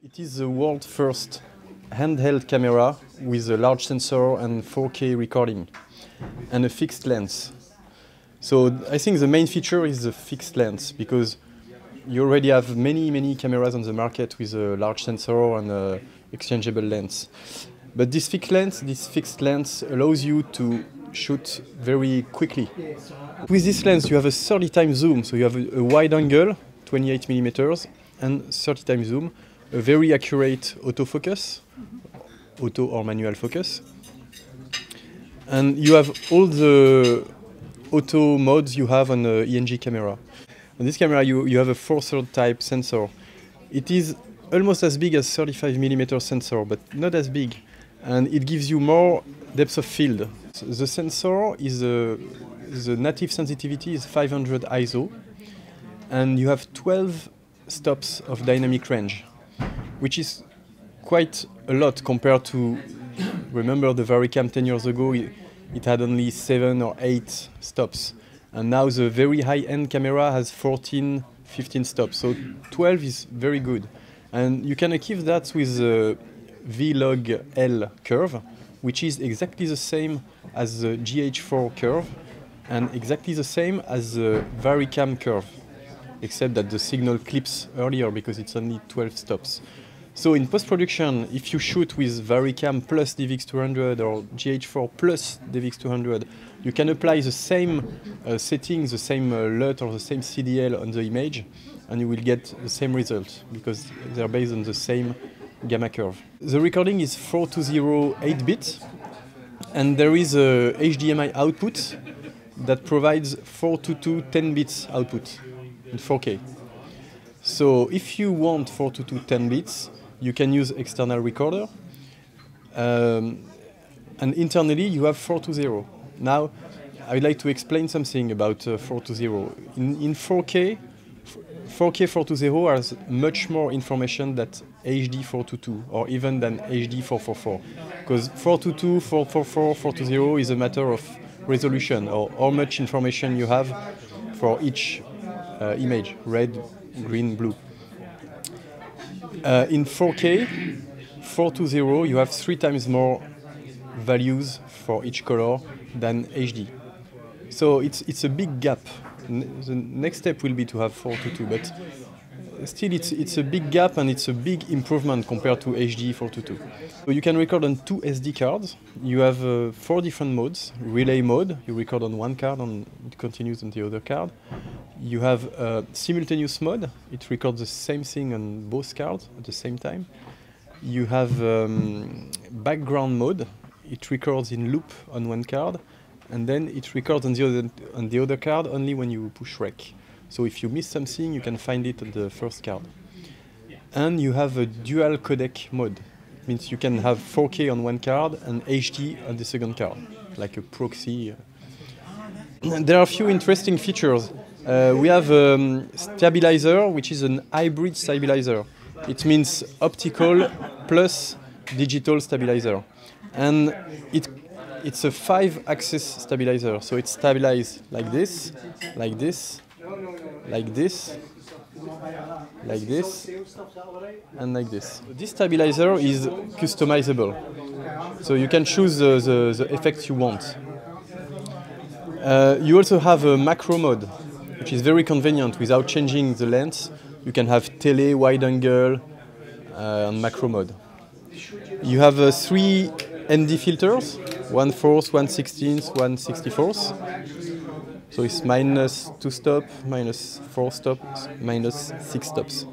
It is the world's first handheld camera with a large sensor and 4K recording and a fixed lens. So I think the main feature is the fixed lens, because you already have many cameras on the market with a large sensor and a exchangeable lens. But this fixed lens allows you to shoot very quickly. With this lens you have a 30 times zoom, so you have a wide angle, 28 millimeters, and 30 times zoom, a very accurate autofocus, auto or manual focus. And you have all the auto modes you have on the ENG camera. On this camera you have a 4/3 type sensor. It is almost as big as 35mm sensor, but not as big. And it gives you more depth of field. So the sensor is the native sensitivity is 500 ISO, and you have 12 stops of dynamic range, which is quite a lot compared to, remember the VariCam 10 years ago, it had only 7 or 8 stops. And now the very high-end camera has 14, 15 stops. So 12 is very good. And you can achieve that with the V-log-L curve, which is exactly the same as the GH4 curve and exactly the same as the VariCam curve, except that the signal clips earlier because it's only 12 stops. So in post-production, if you shoot with VariCam plus DVX200 or GH4 plus DVX200, you can apply the same settings, the same LUT or the same CDL on the image, and you will get the same result because they're based on the same gamma curve. The recording is 420 8-bit, and there is a HDMI output that provides 422 10 bits output in 4K. So if you want 422 10 bits, you can use external recorder, and internally you have 420. Now, I would like to explain something about 420. In 4K, 4K 420 has much more information than HD 422 or even than HD 444, because 422, 444, 420 is a matter of resolution, or how much information you have for each image, red, green, blue. In 4K 420 you have 3 times more values for each color than HD. So it's a big gap. The next step will be to have 422, but still it's a big gap and it's a big improvement compared to HD 422. So you can record on 2 SD cards. You have 4 different modes. Relay mode, you record on one card and it continues on the other card. You have simultaneous mode, it records the same thing on both cards at the same time. You have background mode, it records in loop on one card, and then it records on the other card only when you push rec. So if you miss something, you can find it on the first card. And you have a dual codec mode. It means you can have 4K on one card and HD on the second card, like a proxy. There are a few interesting features. We have a stabilizer, which is an hybrid stabilizer. It means optical plus digital stabilizer. And it's a 5-axis stabilizer, so it's stabilized like this, like this, like this, like this, and like this. This stabilizer is customizable, so you can choose the effects you want. You also have a macro mode, which is very convenient. Without changing the lens, you can have tele, wide angle, and macro mode. You have 3 ND filters, 1/4, 1/16, 1/64. So it's -2 stops, -4 stops, -6 stops.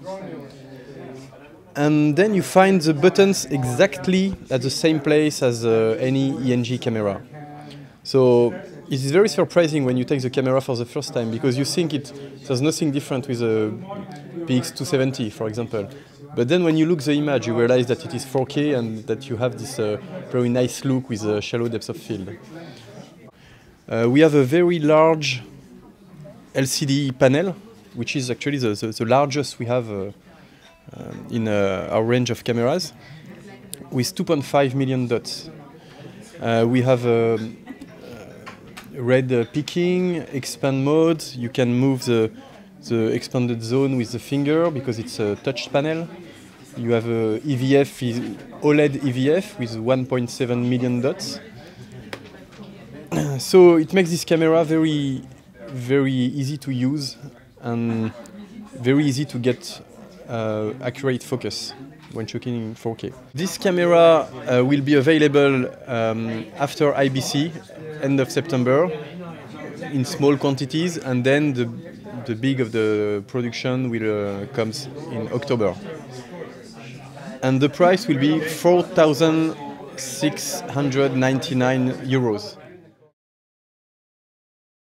And then you find the buttons exactly at the same place as any ENG camera. So it is very surprising when you take the camera for the first time, because you think there's nothing different with a PX270, for example. But then when you look at the image, you realize that it is 4K and that you have this very nice look with a shallow depth of field. We have a very large LCD panel, which is actually the largest we have in our range of cameras, with 2.5 million dots. We have red picking, expand mode. You can move the expanded zone with the finger because it's a touch panel. You have a EVF, OLED EVF with 1.7 million dots. So it makes this camera very easy to use and very easy to get accurate focus when shooting in 4K. This camera will be available after IBC, end of September, in small quantities, and then the big of the production will comes in October. And the price will be 4,699 euros.